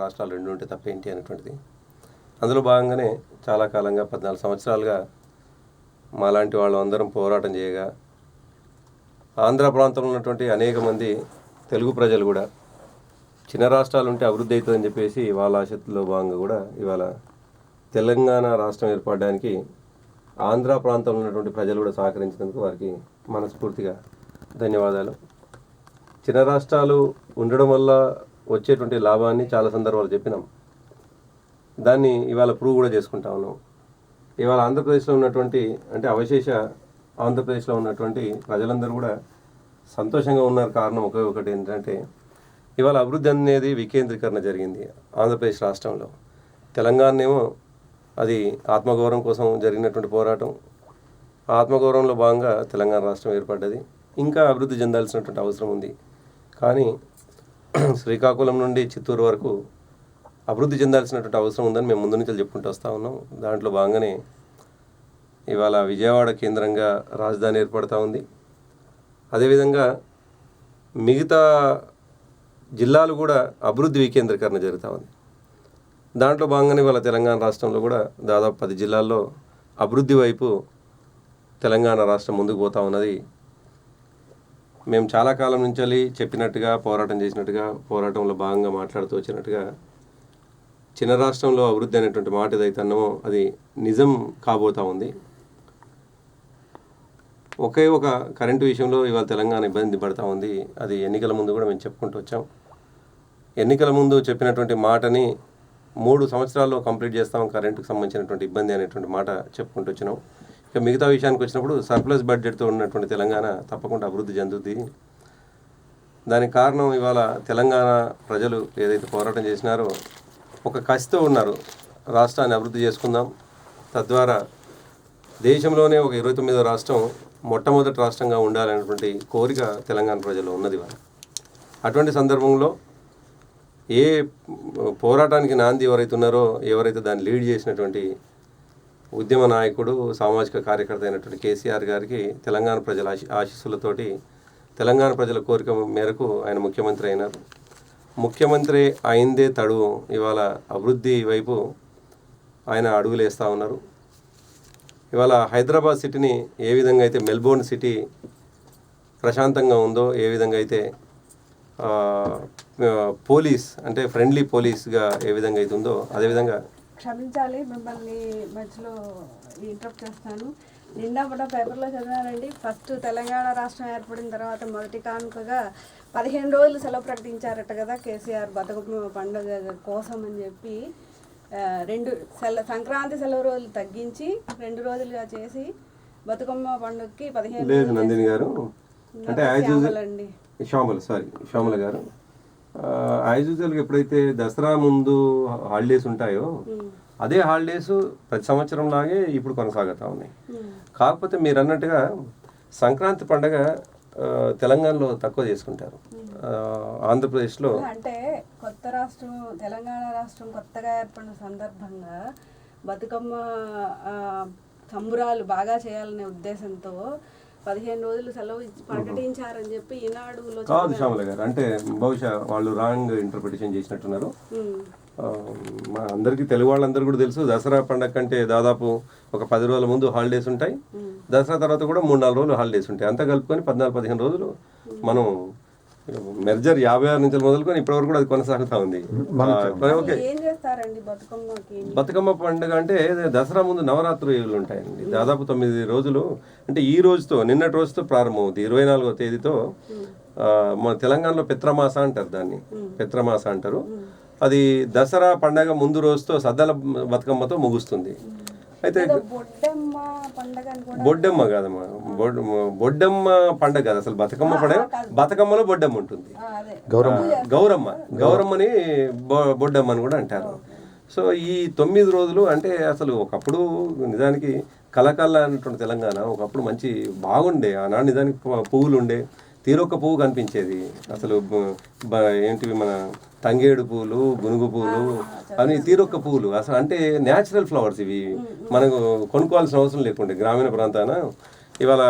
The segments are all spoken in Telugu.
రాష్ట్రాలు రెండు ఉంటే తప్పేంటి అనేటువంటిది. అందులో భాగంగానే చాలా కాలంగా 14 సంవత్సరాలుగా మాలాంటి వాళ్ళు అందరం పోరాటం చేయగా ఆంధ్ర ప్రాంతంలో ఉన్నటువంటి అనేక మంది తెలుగు ప్రజలు కూడా చిన్న రాష్ట్రాలు ఉంటే అభివృద్ధి అవుతుందని చెప్పేసి వాళ్ళ ఆశలో భాగంగా కూడా ఇవాళ తెలంగాణ రాష్ట్రం ఏర్పడడానికి ఆంధ్ర ప్రాంతంలో ఉన్నటువంటి ప్రజలు కూడా సహకరించినందుకు వారికి మనస్ఫూర్తిగా ధన్యవాదాలు. చిన్న రాష్ట్రాలు ఉండడం వల్ల వచ్చేటువంటి లాభాన్ని చాలా సందర్భాలు చెప్పినాం. దాన్ని ఇవాళ ప్రూవ్ కూడా చేసుకుంటా ఉన్నాం. ఇవాళ ఆంధ్రప్రదేశ్లో ఉన్నటువంటి అంటే అవశేష ఆంధ్రప్రదేశ్లో ఉన్నటువంటి ప్రజలందరూ కూడా సంతోషంగా ఉన్నారు. కారణం ఒకటి ఏంటంటే ఇవాళ అభివృద్ధి అనేది వికేంద్రీకరణ జరిగింది ఆంధ్రప్రదేశ్ రాష్ట్రంలో. తెలంగాణ ఏమో అది ఆత్మగౌరవం కోసం జరిగినటువంటి పోరాటం. ఆత్మగౌరవంలో భాగంగా తెలంగాణ రాష్ట్రం ఏర్పడ్డది. ఇంకా అభివృద్ధి చెందాల్సినటువంటి అవసరం ఉంది. కానీ శ్రీకాకుళం నుండి చిత్తూరు వరకు అభివృద్ధి చెందాల్సినటువంటి అవసరం ఉందని మేము ముందు నుంచి చెప్పుకుంటూ వస్తూ ఉన్నాం. దాంట్లో భాగంగానే ఇవాళ విజయవాడ కేంద్రంగా రాజధాని ఏర్పడుతూ ఉంది. అదేవిధంగా మిగతా జిల్లాలు కూడా అభివృద్ధి వికేంద్రీకరణ జరుగుతూ ఉంది. దాంట్లో భాగంగానే ఇవాళ తెలంగాణ రాష్ట్రంలో కూడా దాదాపు 10 జిల్లాల్లో అభివృద్ధి వైపు తెలంగాణ రాష్ట్రం ముందుకు పోతూ ఉన్నది. మేము చాలా కాలం నుంచి చెప్పినట్టుగా పోరాటం చేసినట్టుగా పోరాటంలో భాగంగా మాట్లాడుతూ వచ్చినట్టుగా చిన్న రాష్ట్రంలో అభివృద్ధి అనేటువంటి మాట ఏదైతే అన్నామో అది నిజం కాబోతూ ఉంది. ఒక కరెంటు విషయంలో ఇవాళ తెలంగాణ ఇబ్బంది పడుతూ ఉంది. అది ఎన్నికల ముందు కూడా మేము చెప్పుకుంటూ వచ్చాం. ఎన్నికల ముందు చెప్పినటువంటి మాటని 3 సంవత్సరాల్లో కంప్లీట్ చేస్తాం కరెంటుకు సంబంధించినటువంటి ఇబ్బంది అనేటువంటి మాట చెప్పుకుంటూ వచ్చినాం. ఇక మిగతా విషయానికి వచ్చినప్పుడు సర్ప్లస్ బడ్జెట్తో ఉన్నటువంటి తెలంగాణ తప్పకుండా అభివృద్ధి చెందుతుంది. దానికి కారణం ఇవాళ తెలంగాణ ప్రజలు ఏదైతే పోరాటం చేసినారో ఒక కసితో ఉన్నారు. రాష్ట్రాన్ని అభివృద్ధి చేసుకుందాం, తద్వారా దేశంలోనే ఒక 29వ రాష్ట్రం మొట్టమొదటి రాష్ట్రంగా ఉండాలనేటువంటి కోరిక తెలంగాణ ప్రజల్లో ఉన్నది. అటువంటి సందర్భంలో ఏ పోరాటానికి నాంది ఎవరైతే ఉన్నారో, ఎవరైతే దాన్ని లీడ్ చేసినటువంటి ఉద్యమ నాయకుడు సామాజిక కార్యకర్త అయినటువంటి కేసీఆర్ గారికి తెలంగాణ ప్రజల ఆశీస్సులతోటి తెలంగాణ ప్రజల కోరిక మేరకు ఆయన ముఖ్యమంత్రి అయినారు. ముఖ్యమంత్రి అయిందే తడువు ఇవాళ అభివృద్ధి వైపు ఆయన అడుగులు వేస్తూ ఉన్నారు. ఇవాళ హైదరాబాద్ సిటీని ఏ విధంగా అయితే మెల్బోర్న్ సిటీ ప్రశాంతంగా ఉందో, ఏ విధంగా అయితే పోలీస్ అంటే ఫ్రెండ్లీ పోలీస్గా ఏ విధంగా అయితే ఉందో అదేవిధంగా. క్షమించాలి, మిమ్మల్ని మధ్యలో ఇంటరప్ట్ చేస్తాను. నిన్న కూడా పేపర్లో చదివానండి. ఫస్ట్ తెలంగాణ రాష్ట్రం ఏర్పడిన తర్వాత మొదటి కానుకగా 15 రోజులు సెలవు ప్రకటించారట కదా కేసీఆర్ బతుకమ్మ పండుగ కోసం అని చెప్పి. 2 సంక్రాంతి సెలవు రోజులు తగ్గించి 2 రోజులుగా చేసి బతుకమ్మ పండుగకి 15 లేదు నందిని గారు అంటే శ్యామల గారు యాజ్ యూజువల్గా ఎప్పుడైతే దసరా ముందు హాలిడేస్ ఉంటాయో అదే హాలిడేస్ ప్రతి సంవత్సరం లాగే ఇప్పుడు కొనసాగుతూ ఉన్నాయి. కాకపోతే మీరు అన్నట్టుగా సంక్రాంతి పండుగ తెలంగాణలో తక్కువ చేసుకుంటారు. ఆంధ్రప్రదేశ్లో అంటే కొత్త రాష్ట్రం తెలంగాణ రాష్ట్రం కొత్తగా ఏర్పడిన సందర్భంగా బతుకమ్మ సంబురాలు బాగా చేయాలనే ఉద్దేశంతో 15 రోజులు సెలవు ప్రకటించారని చెప్పి ఈనాడులో కాదు శ్యామల గారు. అంటే బహుశా వాళ్ళు రాంగ్ ఇంటర్ప్రిటేషన్ చేసినట్టున్నారు. మా అందరికీ తెలుగు వాళ్ళందరూ కూడా తెలుసు దసరా పండగ కంటే దాదాపు ఒక 10 రోజుల ముందు హాలిడేస్ ఉంటాయి. దసరా తర్వాత కూడా 3-4 రోజులు హాలిడేస్ ఉంటాయి. అంతా కలుపుకొని 14-15 రోజులు మనం మెర్జర్ 56 నుంచి మొదలుకొని ఇప్పటివరకు కూడా అది కొనసాగుతూ ఉంది. ఓకే, బతుకమ్మ పండుగ అంటే దసరా ముందు నవరాత్రులు ఉంటాయండి. దాదాపు 9 రోజులు అంటే ఈ రోజుతో నిన్నటి రోజుతో ప్రారంభమవుతుంది. 24వ తేదీతో మన తెలంగాణలో పెత్రమాస అంటారు, దాన్ని పెత్రమాస అంటారు. అది దసరా పండగ ముందు రోజుతో సద్దల బతుకమ్మతో ముగుస్తుంది. అయితే బొడ్డెమ్మ కాదమ్మా, బొడ్డెమ్మ పండగ కాదు అసలు. బతుకమ్మ పండగ, బతుకమ్మలో బొడ్డెమ్మ ఉంటుంది. గౌరమ్మని బొడ్డెమ్మ అని కూడా అంటారు. సో ఈ 9 రోజులు అంటే అసలు ఒకప్పుడు నిజానికి కలకల్లా అన్నటువంటి తెలంగాణ ఒకప్పుడు మంచి బాగుండే. ఆనాడు నిజానికి పువ్వులు ఉండే, తీరొక్క పువ్వు కనిపించేది. అసలు ఏంటివి మన తంగేడు పూలు, గునుగు పూలు అని తీరొక్క పువ్వులు అసలు అంటే న్యాచురల్ ఫ్లవర్స్ ఇవి. మనకు కొనుక్కోవాల్సిన అవసరం లేకుండే గ్రామీణ ప్రాంతాన. ఇవాళ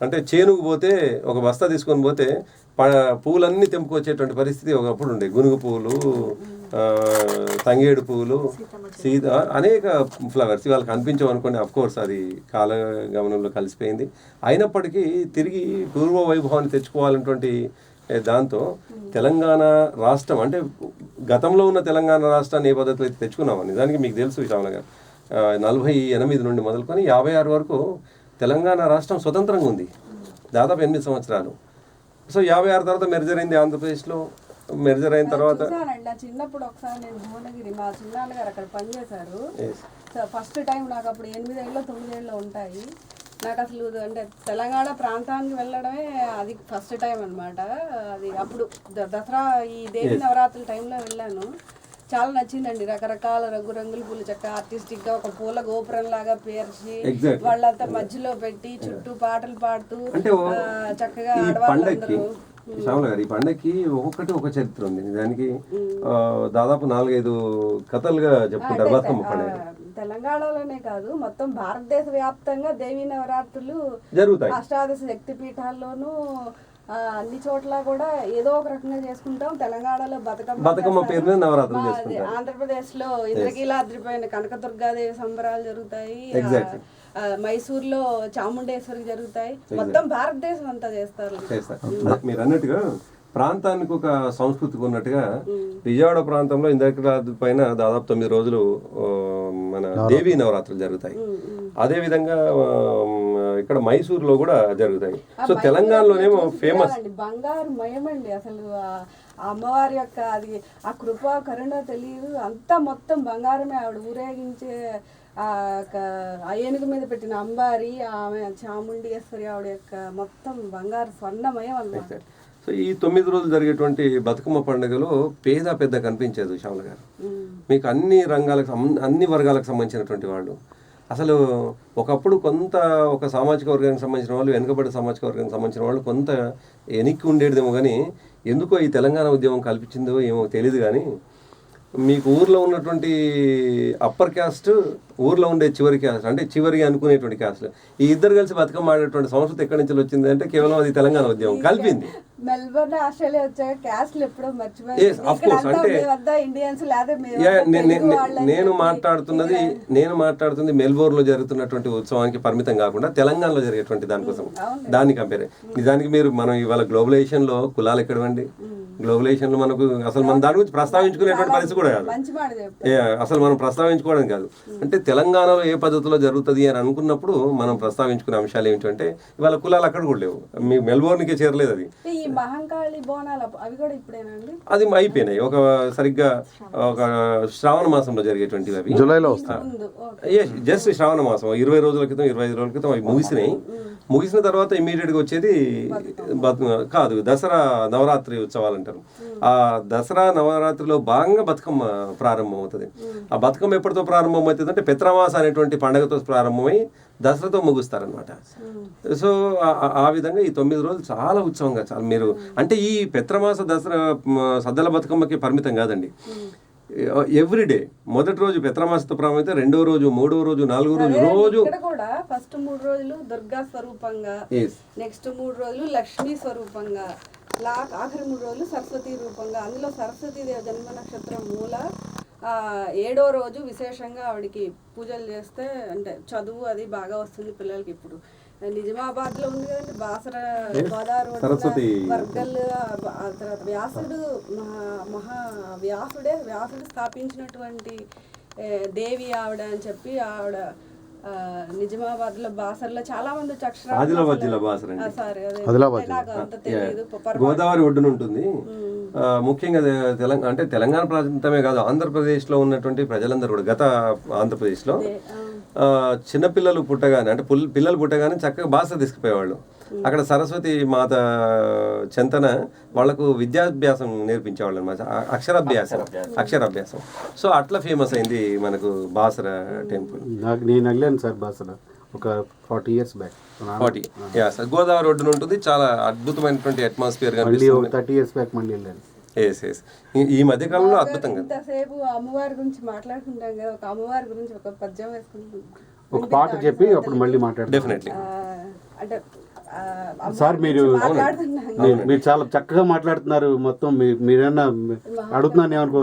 అంటే చేనుకు పోతే ఒక బస్తా తీసుకొని పోతే పువ్వులన్నీ తెంపుకొచ్చేటువంటి పరిస్థితి ఒకప్పుడు ఉండే. గునుగు పువ్వులు, తంగేడు పువ్వులు, అనేక ఫ్లవర్స్ ఇవాళ కనిపించవు అనుకోండి. అఫ్కోర్స్ అది కాలగమనంలో కలిసిపోయింది. అయినప్పటికీ తిరిగి పూర్వ వైభవాన్ని తెచ్చుకోవాలన్నటువంటి దాంతో తెలంగాణ రాష్ట్రం అంటే గతంలో ఉన్న తెలంగాణ రాష్ట్రాన్ని ఏ పద్ధతిలో అయితే తెచ్చుకున్నామో, నిజానికి మీకు తెలుసు శ్రావణ గారు, 48 నుండి మొదలుకొని 56 వరకు తెలంగాణ రాష్ట్రం స్వతంత్రంగా ఉంది, దాదాపు 8 సంవత్సరాలు. సో 56 తర్వాత మెర్జర్ అయింది ఆంధ్రప్రదేశ్లో. మెర్జర్ అయిన తర్వాత చిన్నప్పుడు ఒకసారి నేను భువనగిరి, మా చిన్నాన్నగారు అక్కడ పనిచేశారు. ఫస్ట్ టైం నాకు అప్పుడు 8 ఏళ్ళు 9 ఏళ్ళు ఉంటాయి. నాకు అసలు అంటే తెలంగాణ ప్రాంతానికి వెళ్ళడమే అది ఫస్ట్ టైం అనమాట. అది అప్పుడు దసరా ఈ దేవి నవరాత్రుల టైంలో వెళ్ళాను. చాలా నచ్చిందండి. రకరకాల రంగురంగుల పూలు చక్క ఆర్టిస్టిక్ గా ఒక పూల గోపురం లాగా పేర్చి వాళ్ళంతా మధ్యలో పెట్టి చుట్టూ పాటలు పాడుతూ చక్కగా ఆడవాళ్ళందరూ. శ్యామల గారు, ఈ పండగకి ఒక్కొక్కటి ఒక చరిత్ర ఉంది. దానికి దాదాపు 4-5 కథలుగా చెప్పుకుంటారు బతుకమ్మ పండుగ. తెలంగాణలోనే కాదు, మొత్తం భారతదేశ వ్యాప్తంగా దేవీ నవరాత్రులు జరుగుతాయి. అష్టాదశ శక్తి పీఠాల్లోనూ అన్ని చోట్ల కూడా ఏదో ఒక రకంగా చేసుకుంటాం. తెలంగాణలో బతుకమ్మ పేరు మీద నవరాత్రులు చేసుకుంటాం. ఆంధ్రప్రదేశ్ లో ఇంద్రకీలాద్రి పైన కనకదుర్గాదేవి సంబరాలు జరుగుతాయి. మైసూర్లో చాముండేశ్వరి జరుగుతాయి. మొత్తం భారతదేశం అంతా చేస్తారు. మీరు అన్నట్టుగా ప్రాంతానికి ఒక సంస్కృతికి ఉన్నట్టుగా విజయవాడ ప్రాంతంలో ఇంద్రకీలాద్రి పైన దాదాపు 9 రోజులు మన దేవీ నవరాత్రులు జరుగుతాయి. అదే విధంగా ఇక్కడ మైసూరులో కూడా జరుగుతాయి. సో తెలంగాణలోనేమో ఫేమస్ బంగారు మయమండి. అసలు అమ్మవారి యొక్క అది ఆ కృప కరుణ తెలియదు, అంతా మొత్తం బంగారమే. ఆవిడ ఊరేగించే ఆ ఏనుగు మీద పెట్టిన అంబారి, ఆమె చాముండేశ్వరి, ఆవిడ యొక్క మొత్తం బంగారు స్వర్ణమయం అన్నమాట. సో ఈ 9 రోజులు జరిగేటువంటి బతుకమ్మ పండుగలో పేద పెద్ద కనిపించేది శ్యామల గారు. మీకు అన్ని రంగాలకు అన్ని వర్గాలకు సంబంధించినటువంటి వాళ్ళు. అసలు ఒకప్పుడు ఒక సామాజిక వర్గానికి సంబంధించిన వాళ్ళు, వెనుకబడి సామాజిక వర్గానికి సంబంధించిన వాళ్ళు కొంత ఎనిక్కి ఉండేదేమో, కానీ ఎందుకో ఈ తెలంగాణ ఉద్యమం కల్పించిందో ఏమో తెలియదు. కానీ మీకు ఊర్లో ఉన్నటువంటి అప్పర్ క్యాస్ట్, ఊర్లో ఉండే చివరి క్యాస్ట్, అంటే చివరి అనుకునేటువంటి క్యాస్ట్, ఈ ఇద్దరు కలిసి బతుకమ్మ ఆడేటువంటి సంస్కృతి ఎక్కడి నుంచి వచ్చింది అంటే కేవలం అది తెలంగాణ ఉద్యమం కలిపింది. మెల్బోర్న్ ఆస్ట్రేలియా వచ్చాక క్యాస్ట్లు ఎప్పుడో మర్చిపోయారు. నేను మాట్లాడుతుంది మెల్బోర్న్ లో జరుగుతున్నటువంటి ఉత్సవానికి పరిమితం కాకుండా తెలంగాణలో జరిగేటువంటి దానికోసం, దాన్ని కంపేర్. నిజానికి మనం ఇవాళ గ్లోబలైజేషన్ లో కులాలు ఎక్కడవండి? గ్లోబలైజేషన్ లో మనకు అసలు మన దాని గురించి ప్రస్తావించుకునేటువంటి పరిస్థితి కూడా కాదు. అసలు మనం ప్రస్తావించుకోవడం కాదు. అంటే తెలంగాణలో ఏ పద్ధతిలో జరుగుతుంది అని అనుకున్నప్పుడు మనం ప్రస్తావించుకునే అంశాలు ఏమిటంటే ఇవాళ కులాలు అక్కడ కూడా లేవు. మీ మెల్బోర్న్కే చేరలేదు. అది అది అయిపోయినాయి. సరిగ్గా ఒక శ్రావణ మాసంలో జరిగేటువంటివి అవి జూలైలో జస్ట్ శ్రావణ మాసం 20 రోజుల క్రితం 25 రోజుల క్రితం అవి ముగిసినాయి. ముగిసిన తర్వాత ఇమీడియట్ గా వచ్చేది కాదు, దసరా నవరాత్రి ఉత్సవాలు అంటారు. ఆ దసరా నవరాత్రిలో భాగంగా బతుకమ్మ ప్రారంభం అవుతుంది. ఆ బతుకమ్మ ఎప్పటితో ప్రారంభం అవుతుంది అంటే పెత్రమాస అనేటువంటి పండుగతో ప్రారంభమై దసరాతో ముగుస్తారనమాట. సో ఆ విధంగా ఈ 9 రోజులు చాలా ఉత్సవంగా మీరు అంటే ఈ పెత్రమాస దసరా సద్దల బతుకమ్మకి పరిమితం కాదండి. ఎవ్రీడే మొదటి రోజు పెత్రమాసతో ప్రారంభమైతే రెండో రోజు, మూడో రోజు, నాలుగో రోజు కూడా ఫస్ట్ 3 రోజులు దుర్గా స్వరూపంగా, నెక్స్ట్ 3 రోజులు లక్ష్మీ స్వరూపంగా, ఆఖరి 3 రోజులు సరస్వతి రూపంగా. అందులో సరస్వతి దేవి జన్మ నక్షత్రం మూల 7వ రోజు విశేషంగా ఆవిడకి పూజలు చేస్తే అంటే చదువు అది బాగా వస్తుంది పిల్లలకి. ఇప్పుడు నిజామాబాద్ లో ఉంది కదండి బాసర గోదావరి వర్గల్, తర్వాత వ్యాసుడు వ్యాసుడు స్థాపించినటువంటి దేవి ఆవిడ అని చెప్పి ఆవిడ నిజామాబాద్ లో బాసర్లో చాలా మంది ఆదిలాబాద్ జిల్లా బాసర గోదావరి ఒడ్డున ఉంటుంది. ముఖ్యంగా తెలంగాణ ప్రాంతమే కాదు, ఆంధ్రప్రదేశ్లో ఉన్నటువంటి ప్రజలందరూ కూడా గత ఆంధ్రప్రదేశ్లో చిన్నపిల్లలు పుట్టగానే అంటే పిల్లలు పుట్టగానే చక్కగా బాసర తీసుకుపోయేవాళ్ళు. అక్కడ సరస్వతి మాత చెంతన వాళ్లకు విద్యాభ్యాసం నేర్పించేవాళ్ళు అనమాట, అక్షరాభ్యాసం. సో అట్లా ఫేమస్ అయింది మనకు బాసర టెంపుల్. నేను వెళ్ళాను సార్ బాసర ఒక 40 years బ్యాక్. 40 సార్ గోదావరి ఒడ్డున ఉంటుంది. చాలా అద్భుతమైనటువంటి అట్మాస్ఫియర్ గా 30 years బ్యాక్ మళ్ళీ వెళ్ళాను. ఈ మధ్య కాలంలో అద్భుతంగా ఇంతసేపు అమ్మవారి గురించి మాట్లాడుకుంటాం కదా, ఒక అమ్మవారి గురించి ఒక పద్యం వేసుకుంటాం, ఒక పాట చెప్పి అప్పుడు మళ్ళీ మాట్లాడతాం. డెఫినెట్లీ. అంటే సార్ మీరు మాట్లాడుతున్నాను. మీరు చాలా చక్కగా మాట్లాడుతున్నారు. మొత్తం మీరేమన్నా అడుగుతున్నాను ఏమనుకో